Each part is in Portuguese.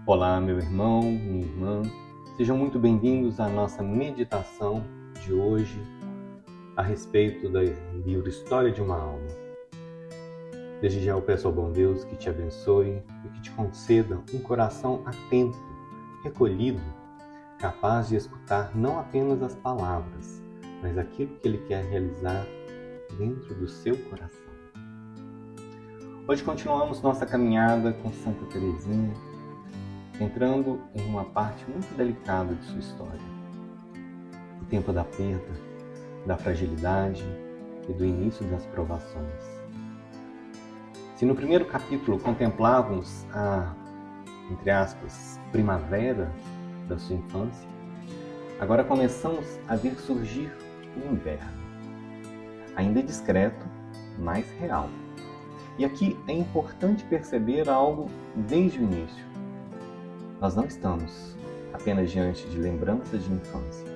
Olá, meu irmão, minha irmã, sejam muito bem-vindos à nossa meditação de hoje a respeito do livro História de uma Alma. Desde já eu peço ao bom Deus que te abençoe e que te conceda um coração atento, recolhido, capaz de escutar não apenas as palavras, mas aquilo que Ele quer realizar dentro do seu coração. Hoje continuamos nossa caminhada com Santa Teresinha, entrando em uma parte muito delicada de sua história. O tempo da perda, da fragilidade e do início das provações. Se no primeiro capítulo contemplávamos a, entre aspas, primavera da sua infância, agora começamos a ver surgir o inverno. Ainda discreto, mas real. E aqui é importante perceber algo desde o início. Nós não estamos apenas diante de lembranças de infância.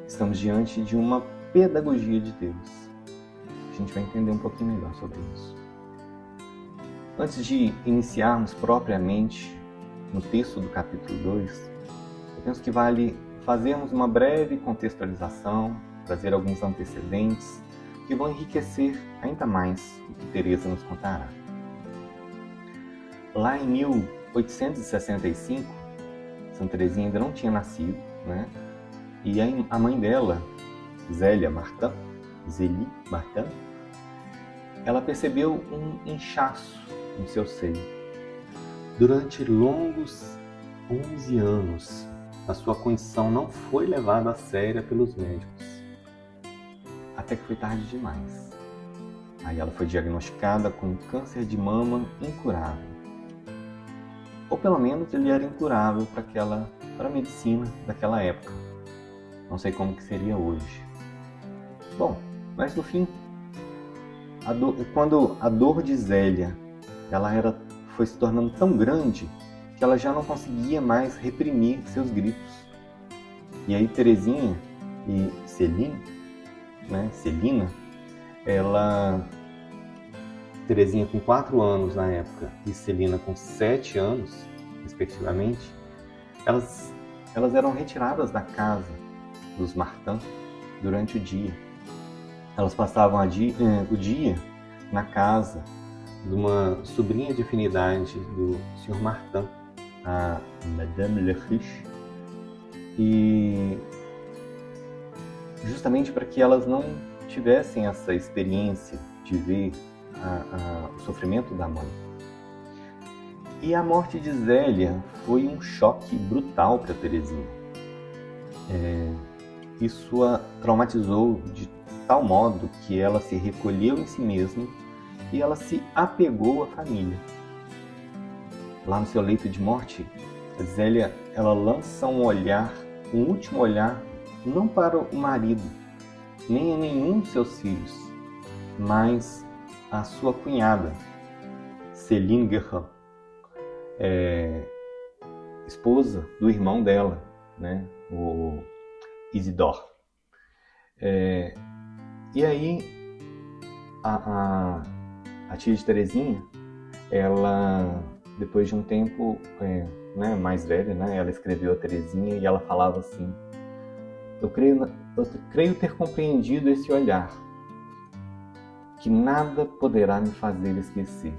Estamos diante de uma pedagogia de Deus. A gente vai entender um pouquinho melhor sobre isso. Antes de iniciarmos propriamente no texto do capítulo 2, eu penso que vale fazermos uma breve contextualização, trazer alguns antecedentes que vão enriquecer ainda mais o que Teresa nos contará. Lá em 1865, Santa Teresinha ainda não tinha nascido, né? E a mãe dela, Zélie Martin, ela percebeu um inchaço em seu seio. Durante longos 11 anos, a sua condição não foi levada a sério pelos médicos, até que foi tarde demais. Aí ela foi diagnosticada com câncer de mama incurável. Ou pelo menos ele era incurável para a medicina daquela época. Não sei como que seria hoje. Bom, mas no fim, quando a dor de Zélia foi se tornando tão grande que ela já não conseguia mais reprimir seus gritos. E aí Teresinha e Celina, Teresinha com 4 anos na época e Celina com 7 anos, respectivamente, elas eram retiradas da casa dos Martin durante o dia. Elas passavam o dia na casa de uma sobrinha de afinidade do Sr. Martin, a Madame Le Riche, e justamente para que elas não tivessem essa experiência de ver o sofrimento da mãe. E a morte de Zélia foi um choque brutal para Teresinha. Isso a traumatizou de tal modo que ela se recolheu em si mesma e ela se apegou à família. Lá no seu leito de morte, Zélia ela lança um último olhar, não para o marido, nem a nenhum de seus filhos, mas a sua cunhada, Céline Guerrin, esposa do irmão dela, né, o Isidore. E aí, a tia de Teresinha, ela, depois de um tempo mais velha, né, ela escreveu a Teresinha e ela falava assim: eu creio ter compreendido esse olhar, que nada poderá me fazer esquecer.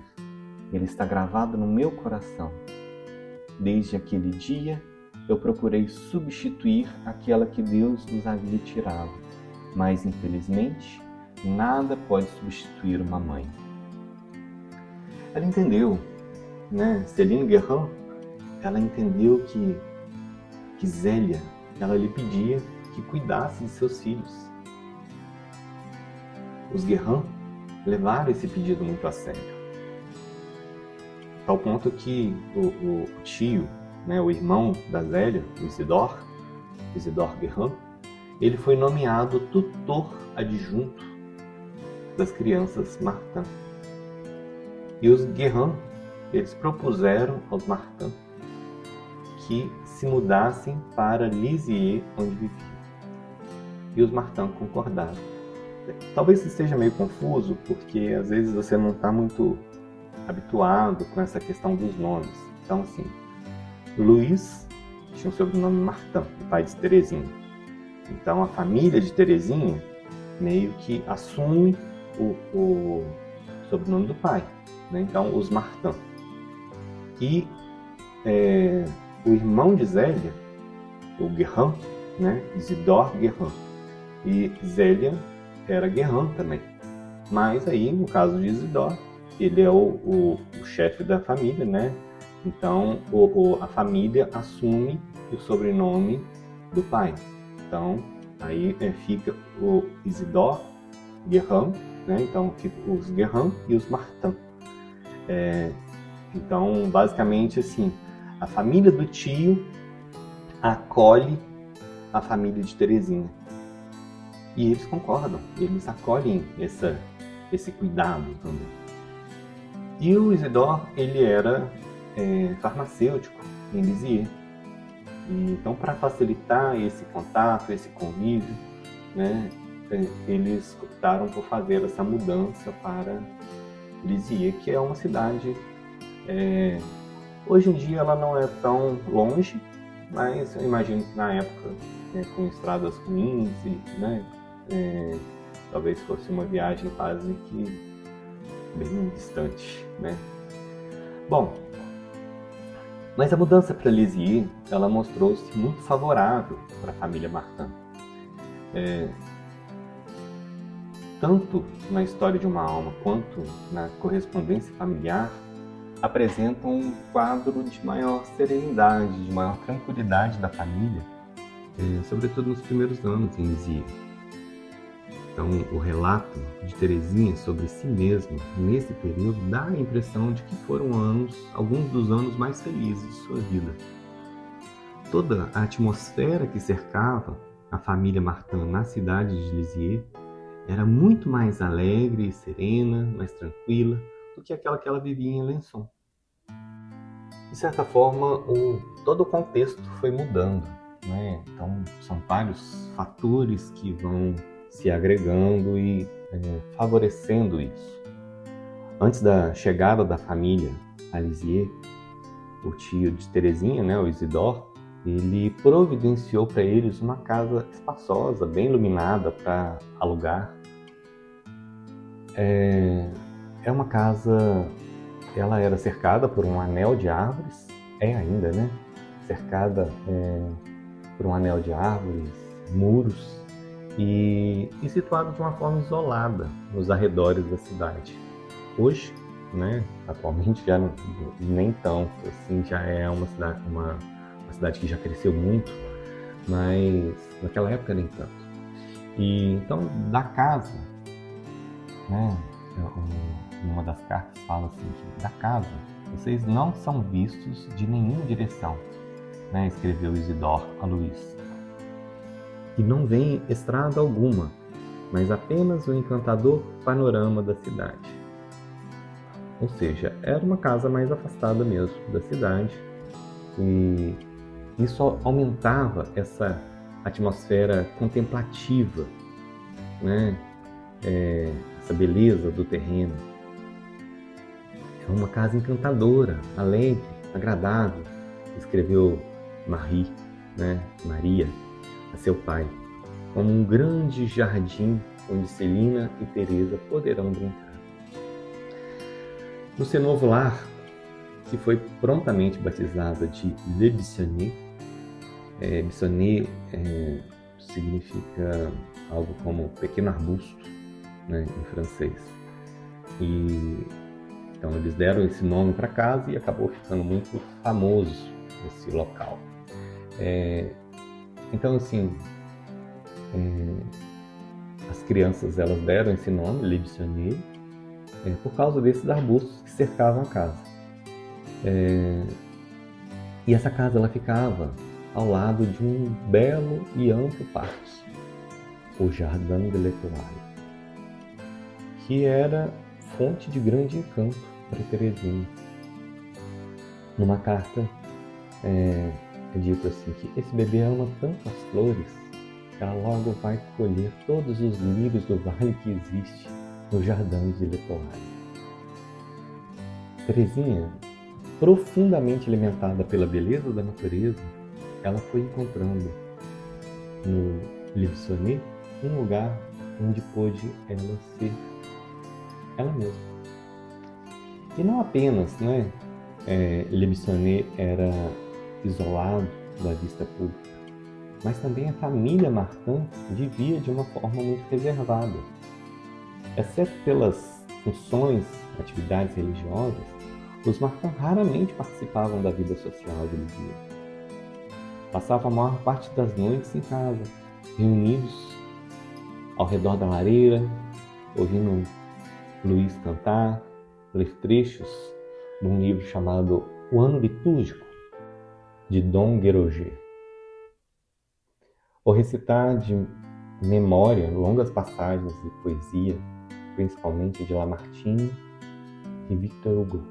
Ele está gravado no meu coração. Desde aquele dia, eu procurei substituir aquela que Deus nos havia tirado, mas infelizmente, nada pode substituir uma mãe. Ela entendeu, né? Céline Guerrin, ela entendeu que Zélia, ela lhe pedia que cuidasse de seus filhos. Os Guerrin levaram esse pedido muito a sério. Tal ponto que o tio, né, o irmão da Zélia, o Isidore Guerrin, ele foi nomeado tutor adjunto das crianças Martin. E os Guerrin, eles propuseram aos Martin que se mudassem para Lisieux, onde viviam. E os Martin concordaram. Talvez isso esteja meio confuso, porque às vezes você não está muito habituado com essa questão dos nomes. Então, assim, Luiz tinha o sobrenome Martin, o pai de Terezinha. Então a família de Terezinha meio que assume o sobrenome do pai, né? Então os Martin. E o irmão de Zélia, o Guerrin, né? Isidore Guerrin. E Zélia era Guerrin também. Mas aí, no caso de Isidore, ele é o chefe da família, né? Então a família assume o sobrenome do pai. Então aí fica o Isidore Guerrin, né? Então fica os Guerrin e os Martin. Então basicamente assim, a família do tio acolhe a família de Terezinha. E eles concordam, eles acolhem esse cuidado também. E o Isidore, ele era farmacêutico em Lisieux. E, então, para facilitar esse contato, esse convívio, né, eles optaram por fazer essa mudança para Lisieux, que é uma cidade... hoje em dia ela não é tão longe, mas eu imagino que na época, com estradas ruins, né, talvez fosse uma viagem quase que bem distante, né? Bom, mas a mudança para Lisieux, ela mostrou-se muito favorável para a família Martin. Tanto na História de uma Alma quanto na correspondência familiar, apresentam um quadro de maior serenidade, de maior tranquilidade da família, sobretudo nos primeiros anos em Lisieux. Então, o relato de Terezinha sobre si mesma nesse período dá a impressão de que foram alguns dos anos mais felizes de sua vida. Toda a atmosfera que cercava a família Martin na cidade de Lisieux era muito mais alegre e serena, mais tranquila do que aquela que ela vivia em Alençon. De certa forma, todo o contexto foi mudando, né? Então, são vários fatores que vão se agregando e favorecendo isso. Antes da chegada da família a Lisieux, o tio de Terezinha, né, o Isidore, ele providenciou para eles uma casa espaçosa, bem iluminada para alugar. É uma casa, ela era cercada por um anel de árvores, ainda, né? Cercada por um anel de árvores, muros, e situado de uma forma isolada nos arredores da cidade. Hoje, né, atualmente já nem tanto, assim, já é uma cidade que já cresceu muito, mas naquela época nem tanto. E então, da casa, né, uma das cartas fala assim, que da casa vocês não são vistos de nenhuma direção, né, escreveu Isidore a Luiz. E não vem estrada alguma, mas apenas o encantador panorama da cidade. Ou seja, era uma casa mais afastada mesmo da cidade, e isso aumentava essa atmosfera contemplativa, né? Essa beleza do terreno. É uma casa encantadora, alegre, agradável, escreveu Maria, a seu pai, como um grande jardim onde Celina e Teresa poderão brincar. No seu novo lar, que foi prontamente batizada de Le Buissonnier, Buissonnier significa algo como pequeno arbusto, né, em francês. E então eles deram esse nome para casa e acabou ficando muito famoso esse local. Então, assim, as crianças elas deram esse nome, Le Buissonnier, por causa desses arbustos que cercavam a casa. E essa casa ela ficava ao lado de um belo e amplo pátio, o Jardin de l'Étoile, que era fonte de grande encanto para Terezinha. Numa carta é dito assim que esse bebê ama tanto as flores que ela logo vai colher todos os lírios do vale que existe no Jardin de l'Étoile. Terezinha profundamente alimentada pela beleza da natureza, ela foi encontrando no Libsonê um lugar onde pôde ela ser ela mesma. E não apenas, Libsonê era isolado da vista pública, mas também a família Martin vivia de uma forma muito reservada. Exceto pelas funções, atividades religiosas, os Martin raramente participavam da vida social de Lisieux. Passavam a maior parte das noites em casa, reunidos ao redor da lareira, ouvindo Luís cantar, ler trechos de um livro chamado O Ano Litúrgico, de Dom Guéroger, ou recitar de memória longas passagens de poesia, principalmente de Lamartine e Victor Hugo.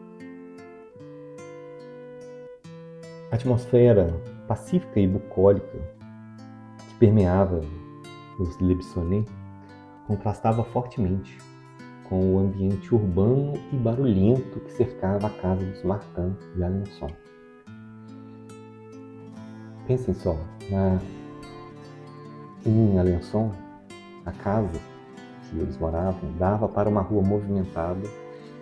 A atmosfera pacífica e bucólica que permeava os Libsonê contrastava fortemente com o ambiente urbano e barulhento que cercava a casa dos Martin de Alençon. Pensem só, em Alençon, a casa que eles moravam dava para uma rua movimentada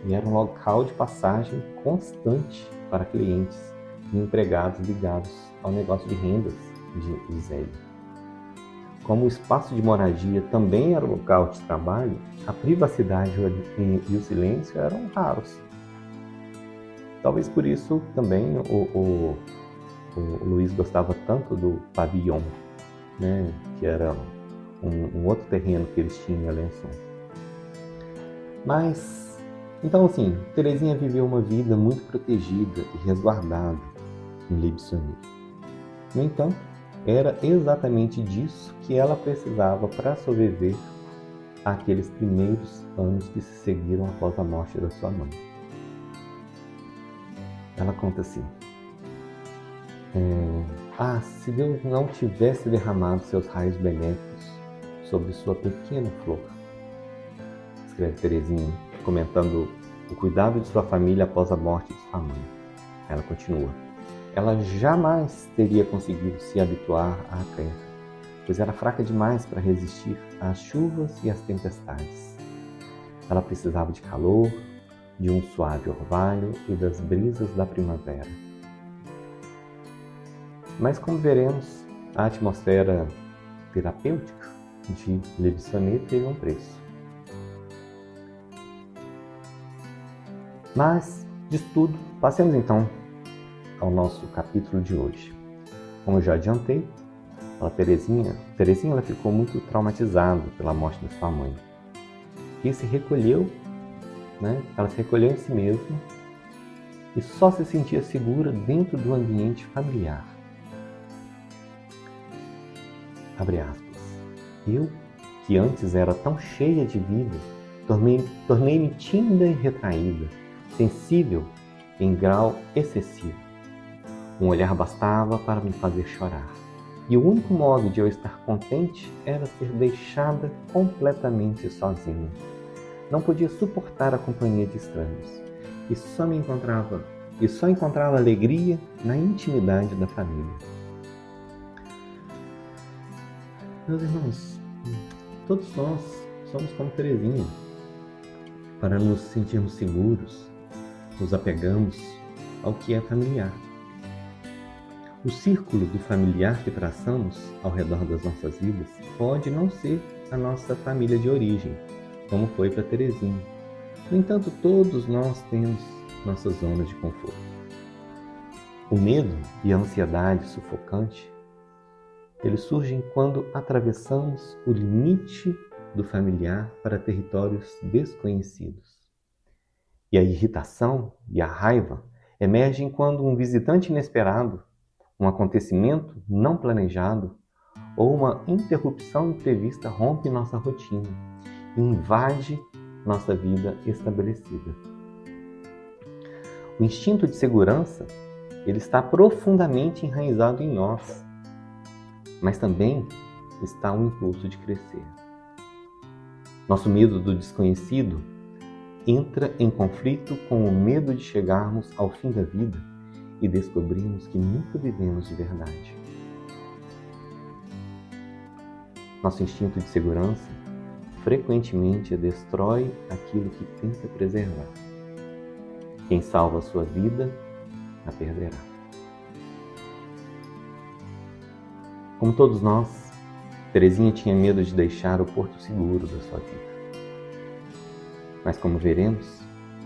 e era um local de passagem constante para clientes e empregados ligados ao negócio de rendas de Zélio. Como o espaço de moradia também era um local de trabalho, a privacidade e o silêncio eram raros. Talvez por isso também o Luís gostava tanto do Pavillon, que era um outro terreno que eles tinham em Alençon. Mas, então assim, Terezinha viveu uma vida muito protegida e resguardada em Libsonê. No entanto, era exatamente disso que ela precisava para sobreviver àqueles primeiros anos que se seguiram após a morte da sua mãe. Ela conta assim: se Deus não tivesse derramado seus raios benéficos sobre sua pequena flor, escreve Terezinha, comentando o cuidado de sua família após a morte de sua mãe. Ela continua: ela jamais teria conseguido se habituar à terra, pois era fraca demais para resistir às chuvas e às tempestades. Ela precisava de calor, de um suave orvalho e das brisas da primavera. Mas, como veremos, a atmosfera terapêutica de Libsonê teve um preço. Mas, disso tudo, passemos então ao nosso capítulo de hoje. Como eu já adiantei, Terezinha ela ficou muito traumatizada pela morte da sua mãe, que se recolheu, ela se recolheu em si mesma e só se sentia segura dentro do ambiente familiar. Abre aspas. Eu, que antes era tão cheia de vida, tornei-me tímida e retraída, sensível em grau excessivo. Um olhar bastava para me fazer chorar. E o único modo de eu estar contente era ser deixada completamente sozinha. Não podia suportar a companhia de estranhos. E só encontrava alegria na intimidade da família. Meus irmãos, todos nós somos como Terezinha. Para nos sentirmos seguros, nos apegamos ao que é familiar. O círculo do familiar que traçamos ao redor das nossas vidas pode não ser a nossa família de origem, como foi para Terezinha. No entanto, todos nós temos nossas zonas de conforto. O medo e a ansiedade sufocante, eles surgem quando atravessamos o limite do familiar para territórios desconhecidos. E a irritação e a raiva emergem quando um visitante inesperado, um acontecimento não planejado ou uma interrupção imprevista rompe nossa rotina e invade nossa vida estabelecida. O instinto de segurança, ele está profundamente enraizado em nós, mas também está o impulso de crescer. Nosso medo do desconhecido entra em conflito com o medo de chegarmos ao fim da vida e descobrirmos que nunca vivemos de verdade. Nosso instinto de segurança frequentemente destrói aquilo que tenta preservar. Quem salva a sua vida, a perderá. Como todos nós, Teresinha tinha medo de deixar o porto seguro da sua vida. Mas como veremos,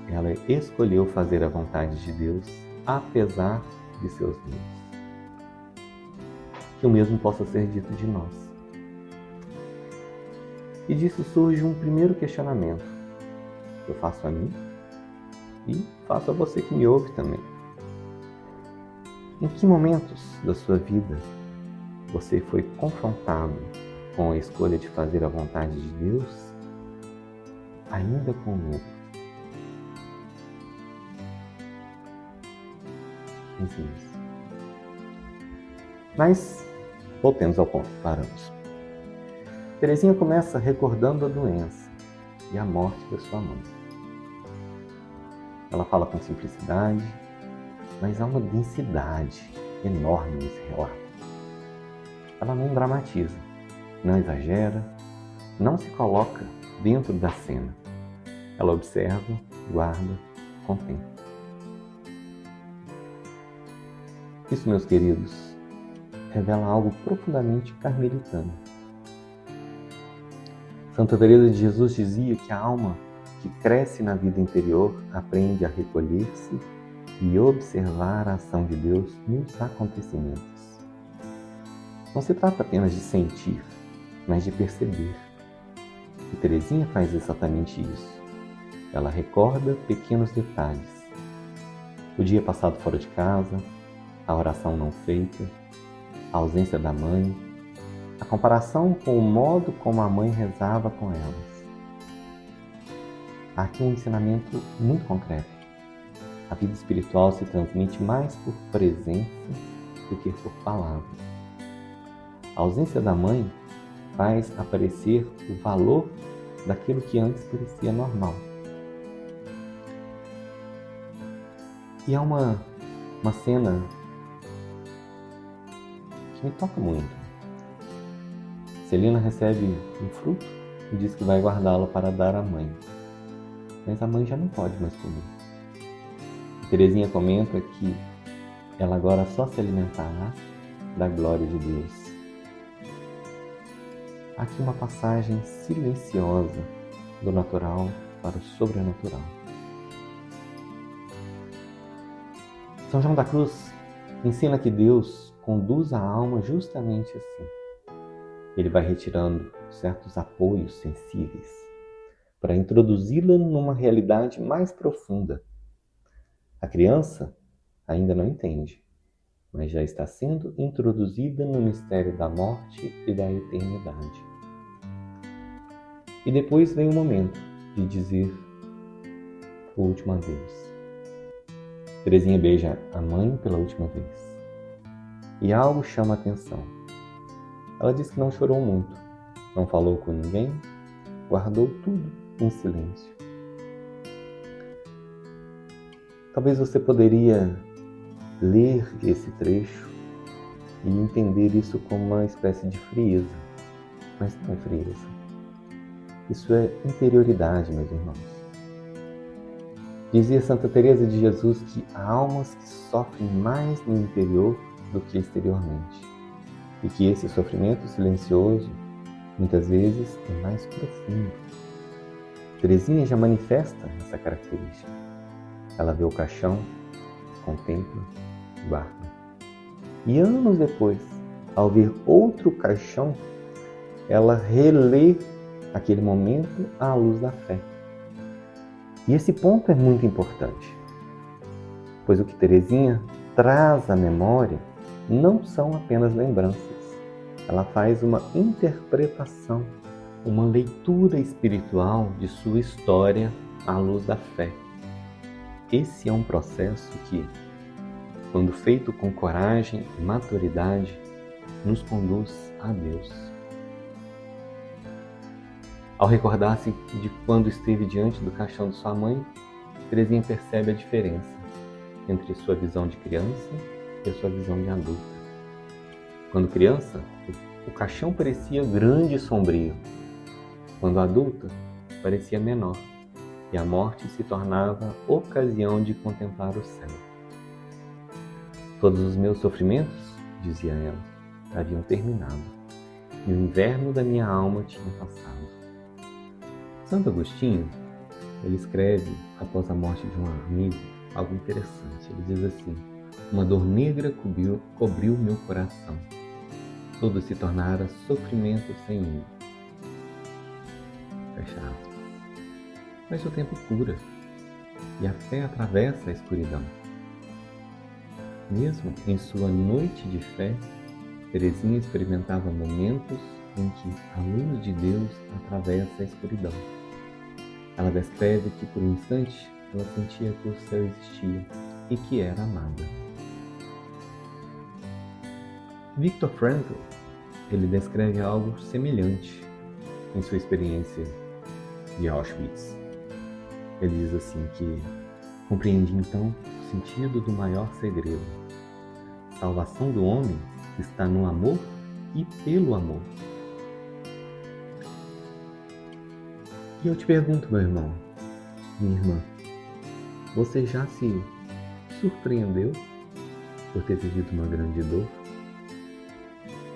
ela escolheu fazer a vontade de Deus, apesar de seus medos. Que o mesmo possa ser dito de nós. E disso surge um primeiro questionamento que eu faço a mim e faço a você que me ouve também. Em que momentos da sua vida você foi confrontado com a escolha de fazer a vontade de Deus, ainda com medo? Pense nisso. Mas voltemos ao ponto que paramos. Teresinha começa recordando a doença e a morte da sua mãe. Ela fala com simplicidade, mas há uma densidade enorme nesse relato. Ela não dramatiza, não exagera, não se coloca dentro da cena. Ela observa, guarda, contempla. Isso, meus queridos, revela algo profundamente carmelitano. Santa Teresa de Jesus dizia que a alma que cresce na vida interior aprende a recolher-se e observar a ação de Deus nos acontecimentos. Não se trata apenas de sentir, mas de perceber. E Teresinha faz exatamente isso. Ela recorda pequenos detalhes. O dia passado fora de casa, a oração não feita, a ausência da mãe, a comparação com o modo como a mãe rezava com elas. Há aqui um ensinamento muito concreto. A vida espiritual se transmite mais por presença do que por palavras. A ausência da mãe faz aparecer o valor daquilo que antes parecia normal. E há uma cena que me toca muito. Celina recebe um fruto e diz que vai guardá-lo para dar à mãe. Mas a mãe já não pode mais comer. Teresinha comenta que ela agora só se alimentará da glória de Deus. Aqui uma passagem silenciosa do natural para o sobrenatural. São João da Cruz ensina que Deus conduz a alma justamente assim. Ele vai retirando certos apoios sensíveis para introduzi-la numa realidade mais profunda. A criança ainda não entende, mas já está sendo introduzida no mistério da morte e da eternidade. E depois vem o momento de dizer o último adeus. Teresinha beija a mãe pela última vez. E algo chama a atenção. Ela diz que não chorou muito, não falou com ninguém, guardou tudo em silêncio. Talvez você poderia ler esse trecho e entender isso como uma espécie de frieza, mas não é frieza. Isso é interioridade, meus irmãos. Dizia Santa Teresa de Jesus que há almas que sofrem mais no interior do que exteriormente, e que esse sofrimento silencioso muitas vezes é mais profundo. Teresinha já manifesta essa característica. Ela vê o caixão, contempla, guarda. E anos depois, ao ver outro caixão, ela relê aquele momento à luz da fé. E esse ponto é muito importante, pois o que Teresinha traz à memória não são apenas lembranças. Ela faz uma interpretação, uma leitura espiritual de sua história à luz da fé. Esse é um processo que, quando feito com coragem e maturidade, nos conduz a Deus. Ao recordar-se de quando esteve diante do caixão de sua mãe, Teresinha percebe a diferença entre sua visão de criança e a sua visão de adulta. Quando criança, o caixão parecia grande e sombrio. Quando adulta, parecia menor, e a morte se tornava ocasião de contemplar o céu. Todos os meus sofrimentos, dizia ela, haviam terminado, e o inverno da minha alma tinha passado. Santo Agostinho, ele escreve, após a morte de um amigo, algo interessante. Ele diz assim: uma dor negra cobriu meu coração. Tudo se tornara sofrimento sem mim. Fecha aspas. Mas o tempo cura, e a fé atravessa a escuridão. Mesmo em sua noite de fé, Teresinha experimentava momentos em que a luz de Deus atravessa a escuridão. Ela descreve que por um instante ela sentia que o céu existia e que era amada. Viktor Frankl, ele descreve algo semelhante em sua experiência de Auschwitz. Ele diz assim que compreendi então o sentido do maior segredo. A salvação do homem está no amor e pelo amor. E eu te pergunto, meu irmão, minha irmã, você já se surpreendeu por ter vivido uma grande dor?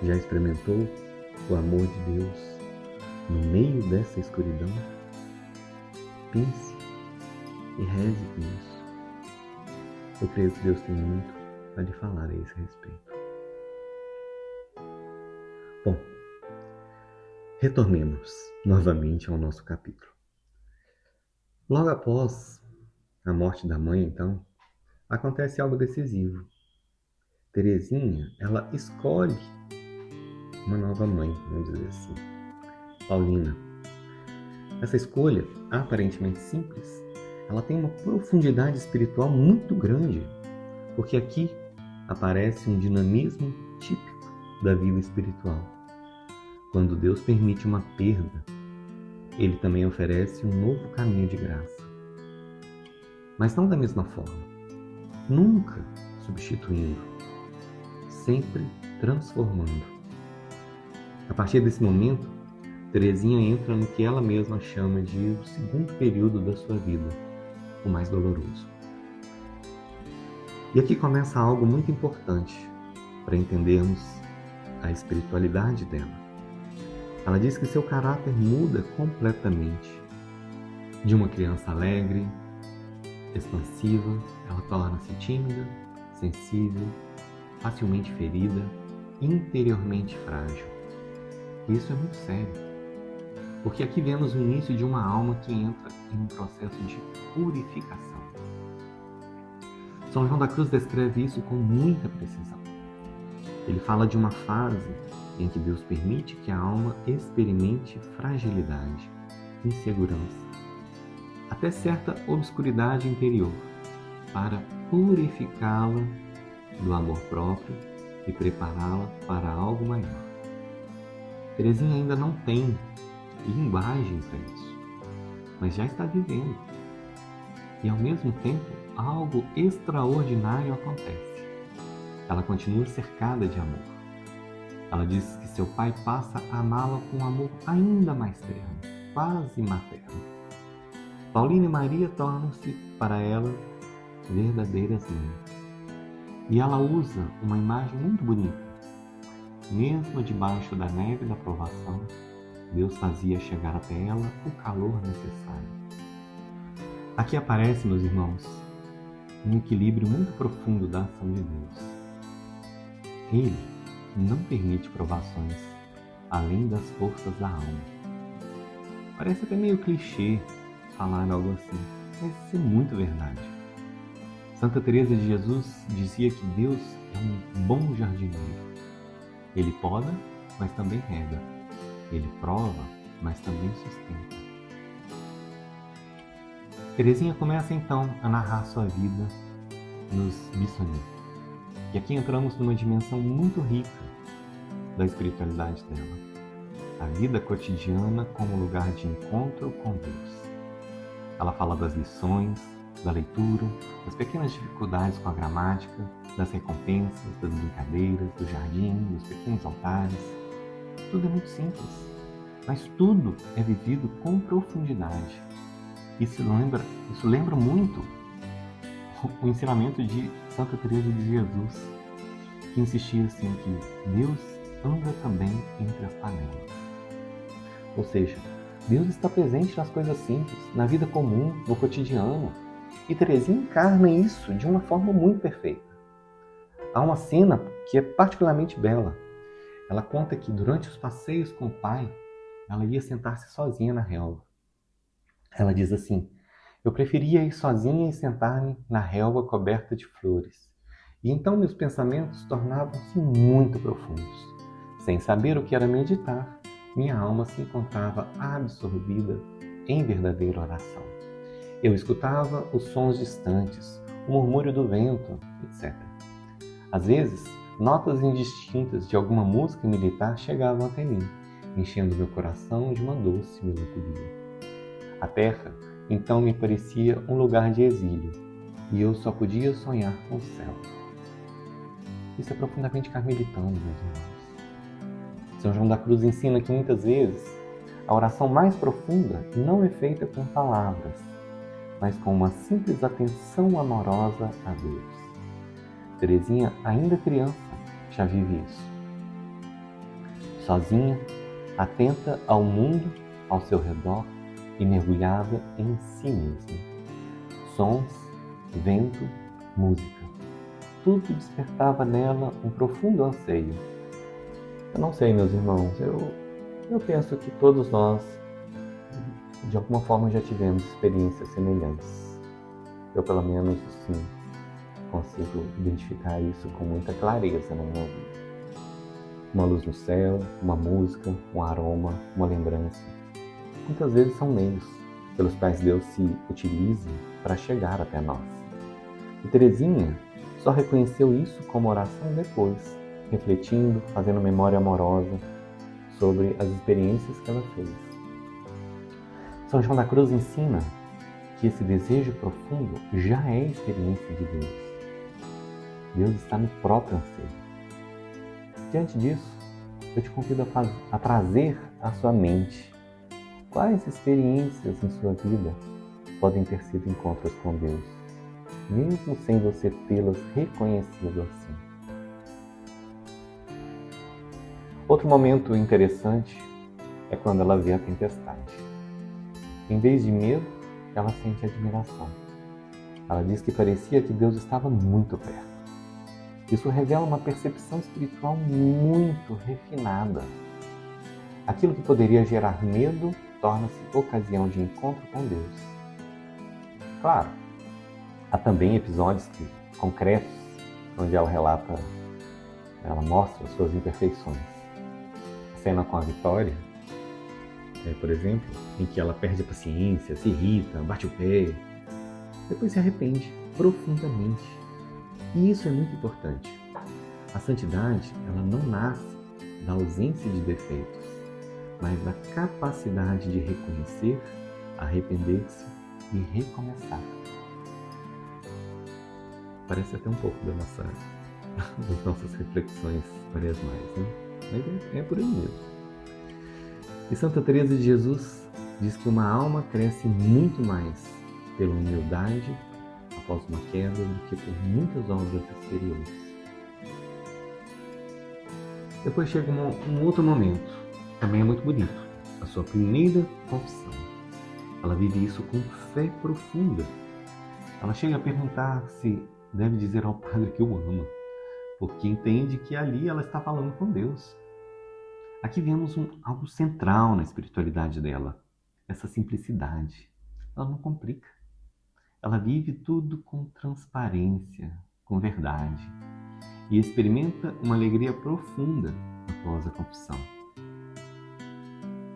Já experimentou o amor de Deus no meio dessa escuridão? Pense e reze com isso. Eu creio que Deus tem muito a lhe falar a esse respeito. Bom, retornemos novamente ao nosso capítulo. Logo após a morte da mãe, então, acontece algo decisivo. Teresinha, ela escolhe uma nova mãe, vamos dizer assim, Paulina. Essa escolha, aparentemente simples, ela tem uma profundidade espiritual muito grande, porque aqui aparece um dinamismo típico da vida espiritual. Quando Deus permite uma perda, Ele também oferece um novo caminho de graça. Mas não da mesma forma, nunca substituindo, sempre transformando. A partir desse momento, Teresinha entra no que ela mesma chama de o segundo período da sua vida, o mais doloroso. E aqui começa algo muito importante para entendermos a espiritualidade dela. Ela diz que seu caráter muda completamente. De uma criança alegre, expansiva, ela torna-se tímida, sensível, facilmente ferida, interiormente frágil. E isso é muito sério, porque aqui vemos o início de uma alma que entra em um processo de purificação. São João da Cruz descreve isso com muita precisão. Ele fala de uma fase em que Deus permite que a alma experimente fragilidade, insegurança, até certa obscuridade interior, para purificá-la do amor próprio e prepará-la para algo maior. Teresinha ainda não tem linguagem para isso, mas já está vivendo. E ao mesmo tempo, algo extraordinário acontece. Ela continua cercada de amor. Ela diz que seu pai passa a amá-la com um amor ainda mais terno, quase materno. Paulina e Maria tornam-se para ela verdadeiras mães. E ela usa uma imagem muito bonita. Mesmo debaixo da neve da provação, Deus fazia chegar até ela o calor necessário. Aqui aparece, meus irmãos, um equilíbrio muito profundo da ação de Deus. Ele não permite provações além das forças da alma. Parece até meio clichê falar algo assim, mas isso é muito verdade. Santa Teresa de Jesus dizia que Deus é um bom jardineiro. Ele poda, mas também rega. Ele prova, mas também sustenta. Teresinha começa então a narrar sua vida nos Bissonies. E aqui entramos numa dimensão muito rica da espiritualidade dela. a vida cotidiana como lugar de encontro com Deus. Ela fala das lições, da leitura, das pequenas dificuldades com a gramática, das recompensas, das brincadeiras, do jardim, dos pequenos altares. Tudo é muito simples, mas tudo é vivido com profundidade. Isso lembra muito o ensinamento de Santa Teresa de Jesus, que insistia assim que Deus anda também entre as panelas. Ou seja, Deus está presente nas coisas simples, na vida comum, no cotidiano. E Teresinha encarna isso de uma forma muito perfeita. Há uma cena que é particularmente bela. Ela conta que durante os passeios com o pai, ela ia sentar-se sozinha na relva. Ela diz assim: eu preferia ir sozinha e sentar-me na relva coberta de flores. E então meus pensamentos tornavam-se muito profundos. Sem saber o que era meditar, minha alma se encontrava absorvida em verdadeira oração. Eu escutava os sons distantes, o murmúrio do vento, etc. Às vezes, notas indistintas de alguma música militar chegavam até mim, enchendo meu coração de uma doce melancolia. A terra, então, me parecia um lugar de exílio, e eu só podia sonhar com o céu. Isso é profundamente carmelitano, meus irmãos. São João da Cruz ensina que muitas vezes a oração mais profunda não é feita com palavras, mas com uma simples atenção amorosa a Deus. Teresinha, ainda criança, já vive isso. Sozinha, atenta ao mundo ao seu redor e mergulhada em si mesma. Sons, vento, música. Tudo despertava nela um profundo anseio. Eu não sei, meus irmãos, eu penso que todos nós, de alguma forma, já tivemos experiências semelhantes. Eu, pelo menos, sim, consigo identificar isso com muita clareza na minha vida. Uma luz no céu, uma música, um aroma, uma lembrança. Muitas vezes são meios pelos quais Deus se utiliza para chegar até nós. E Teresinha só reconheceu isso como oração depois, refletindo, fazendo memória amorosa sobre as experiências que ela fez. São João da Cruz ensina que esse desejo profundo já é experiência de Deus. Deus está no próprio anseio. Diante disso, eu te convido a trazer à sua mente quais experiências em sua vida podem ter sido encontros com Deus, mesmo sem você tê-las reconhecido assim. Outro momento interessante é quando ela vê a tempestade. Em vez de medo, ela sente admiração. Ela diz que parecia que Deus estava muito perto. Isso revela uma percepção espiritual muito refinada. Aquilo que poderia gerar medo torna-se ocasião de encontro com Deus. Claro, há também episódios concretos onde ela mostra suas imperfeições. A cena com a Vitória, por exemplo, em que ela perde a paciência, se irrita, bate o pé, depois se arrepende profundamente. E isso é muito importante. A santidade, ela não nasce da ausência de defeitos, mas da capacidade de reconhecer, arrepender-se e recomeçar. Parece até um pouco das nossas reflexões quaresmais, né? Mas é por aí mesmo. E Santa Teresa de Jesus diz que uma alma cresce muito mais pela humildade após uma queda do que por muitas obras exteriores. Depois chega um outro momento, também é muito bonito, a sua primeira confissão. Ela vive isso com fé profunda. Ela chega a perguntar se deve dizer ao padre que o ama, porque entende que ali ela está falando com Deus. Aqui vemos algo central na espiritualidade dela, essa simplicidade. Ela não complica. Ela vive tudo com transparência, com verdade, e experimenta uma alegria profunda após a confissão.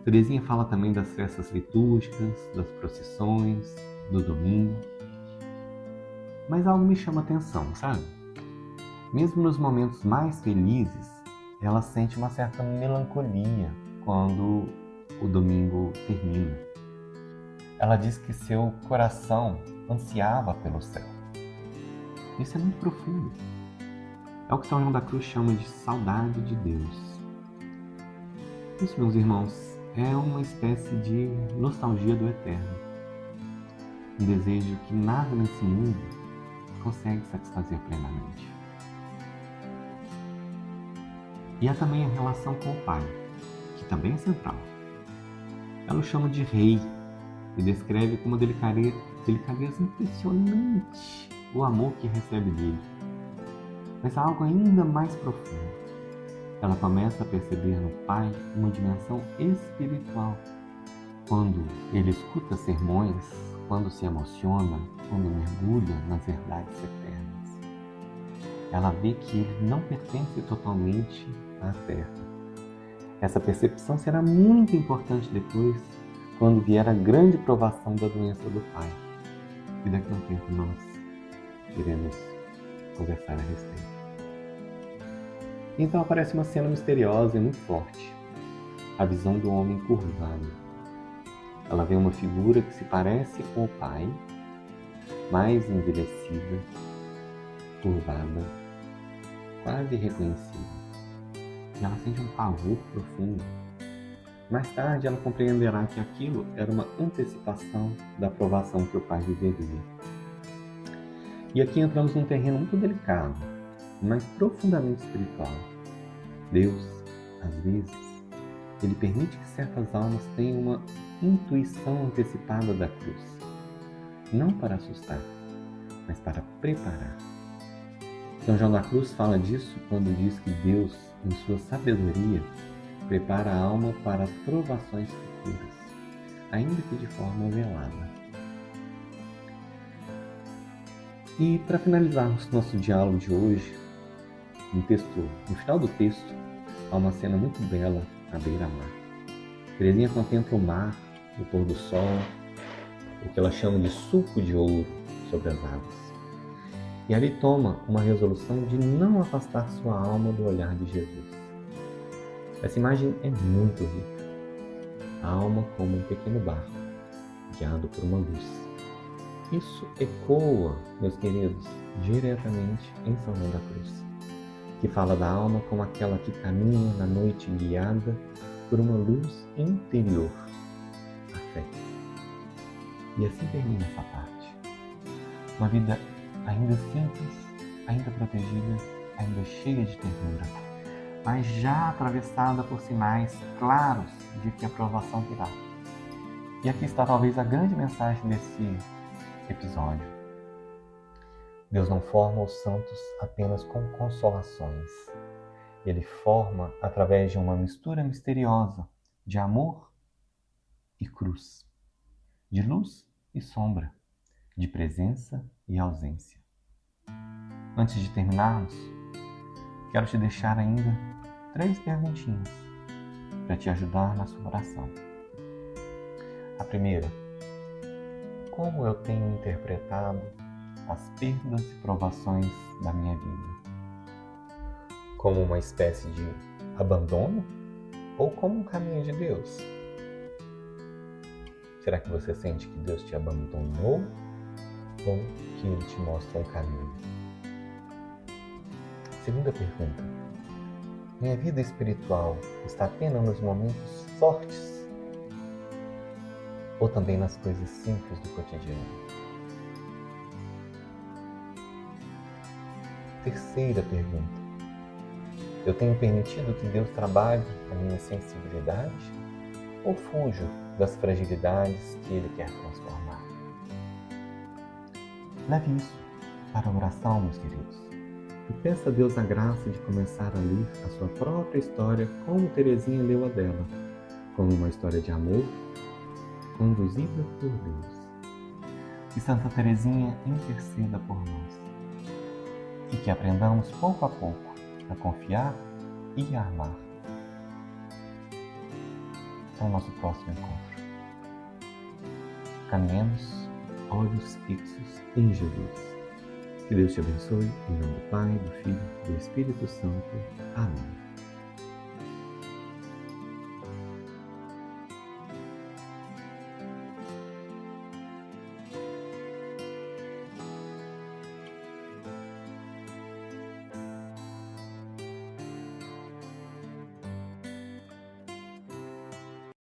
Teresinha fala também das festas litúrgicas, das procissões, do domingo. Mas algo me chama a atenção, sabe? Mesmo nos momentos mais felizes, ela sente uma certa melancolia quando o domingo termina. Ela diz que seu coração ansiava pelo céu. Isso é muito profundo. É o que São João da Cruz chama de saudade de Deus. Isso, meus irmãos, é uma espécie de nostalgia do eterno. Um desejo que nada nesse mundo consegue satisfazer plenamente. E há também a relação com o Pai, que também é central. Ela o chama de Rei e descreve com uma delicadeza impressionante o amor que recebe dele. Mas há algo ainda mais profundo. Ela começa a perceber no Pai uma dimensão espiritual. Quando ele escuta sermões, quando se emociona, quando mergulha nas verdades eternas. Ela vê que ele não pertence totalmente à Terra. Essa percepção será muito importante depois, quando vier a grande provação da doença do Pai. E daqui a um tempo nós iremos conversar a respeito. Então aparece uma cena misteriosa e muito forte. A visão do homem curvado. Ela vê uma figura que se parece com o Pai, mais envelhecida, curvada, quase irreconhecível. E ela sente um pavor profundo. Mais tarde ela compreenderá que aquilo era uma antecipação da provação que o Pai viveria. E aqui entramos num terreno muito delicado, mas profundamente espiritual. Deus, às vezes, ele permite que certas almas tenham uma intuição antecipada da cruz. Não para assustar, mas para preparar. São João da Cruz fala disso quando diz que Deus, em sua sabedoria, prepara a alma para provações futuras, ainda que de forma velada. E para finalizarmos nosso diálogo de hoje, no final do texto, há uma cena muito bela à beira-mar. Teresinha contempla o mar, o pôr do sol, o que ela chama de sulco de ouro sobre as águas. E ali toma uma resolução de não afastar sua alma do olhar de Jesus. Essa imagem é muito rica. A alma como um pequeno barco, guiado por uma luz. Isso ecoa, meus queridos, diretamente em São João da Cruz, que fala da alma como aquela que caminha na noite guiada por uma luz interior, a fé. E assim termina essa parte. Uma vida ainda simples, ainda protegida, ainda cheia de ternura, mas já atravessada por sinais claros de que a provação virá. E aqui está talvez a grande mensagem desse episódio. Deus não forma os santos apenas com consolações. Ele forma através de uma mistura misteriosa de amor e cruz, de luz e sombra, de presença e ausência. Antes de terminarmos, quero te deixar ainda 3 perguntinhas para te ajudar na sua oração. A primeira: como eu tenho interpretado as perdas e provações da minha vida? Como uma espécie de abandono ou como um caminho de Deus? Será que você sente que Deus te abandonou ou que Ele te mostra um caminho? Segunda pergunta: minha vida espiritual está apenas nos momentos fortes ou também nas coisas simples do cotidiano? Terceira pergunta: eu tenho permitido que Deus trabalhe a minha sensibilidade ou fujo das fragilidades que Ele quer transformar? Leve isso para a oração, meus queridos, e peça a Deus a graça de começar a ler a sua própria história como Teresinha leu a dela, como uma história de amor conduzida por Deus. Que Santa Teresinha interceda por nós e que aprendamos pouco a pouco a confiar e a amar. Até o nosso próximo encontro. Caminhemos, olhos fixos em Jesus. Que Deus te abençoe, em nome do Pai, do Filho e do Espírito Santo. Amém.